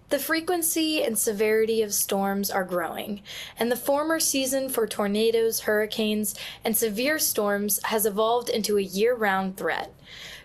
The frequency and severity of storms are growing, and the former season for tornadoes, hurricanes, and severe storms has evolved into a year-round threat.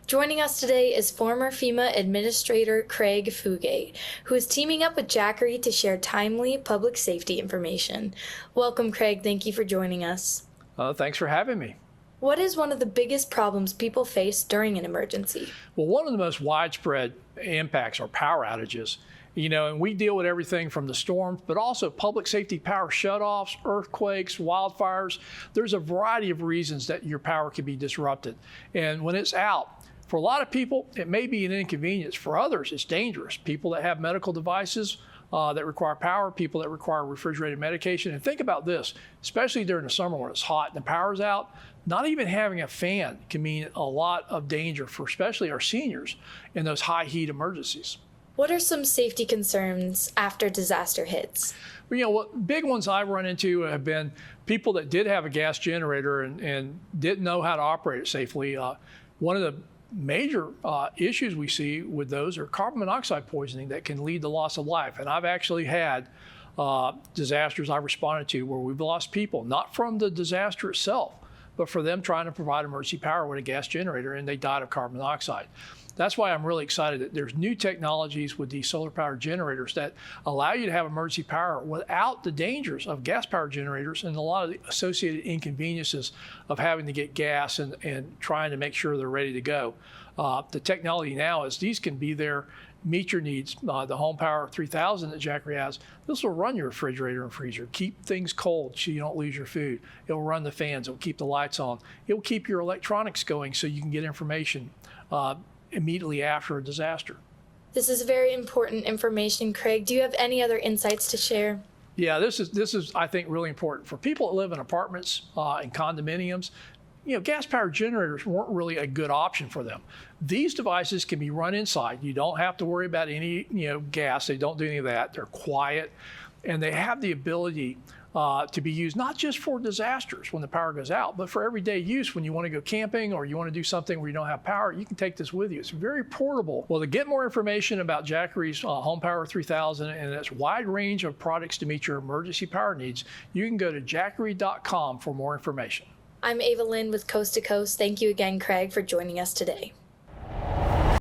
Joining us today is former FEMA Administrator Craig Fugate, who is teaming up with Jackery to share timely public safety information. Welcome, Craig. Thank you for joining us. Thanks for having me. What is one of the biggest problems people face during an emergency? Well, one of the most widespread impacts are power outages. And we deal with everything from the storms, but also public safety power shutoffs, earthquakes, wildfires. There's a variety of reasons that your power can be disrupted. And when it's out, for a lot of people, it may be an inconvenience. For others, it's dangerous. People that have medical devices that require power, people that require refrigerated medication. And think about this, especially during the summer when it's hot and the power's out, not even having a fan can mean a lot of danger for especially our seniors in those high heat emergencies. What are some safety concerns after disaster hits? Well, what big ones I've run into have been people that did have a gas generator and didn't know how to operate it safely. One of the major issues we see with those are carbon monoxide poisoning that can lead to loss of life. And I've actually had disasters I've responded to where we've lost people, not from the disaster itself, but for them trying to provide emergency power with a gas generator, and they died of carbon monoxide. That's why I'm really excited that there's new technologies with these solar powered generators that allow you to have emergency power without the dangers of gas powered generators and a lot of the associated inconveniences of having to get gas and trying to make sure they're ready to go. The technology now is these can be there, meet your needs. The Home Power 3000 that Jackery has, this will run your refrigerator and freezer, keep things cold so you don't lose your food. It'll run the fans, it'll keep the lights on. It'll keep your electronics going so you can get information immediately after a disaster. This is very important information, Craig. Do you have any other insights to share? Yeah, this is I think really important for people that live in apartments and condominiums. Gas-powered generators weren't really a good option for them. These devices can be run inside. You don't have to worry about any gas. They don't do any of that. They're quiet, and they have the ability to be used not just for disasters when the power goes out, but for everyday use when you want to go camping or you want to do something where you don't have power. You can take this with you. It's very portable. Well, to get more information about Jackery's Home Power 3000 and its wide range of products to meet your emergency power needs, you can go to jackery.com for more information. I'm Ava Lynn with Coast to Coast. Thank you again, Craig, for joining us today.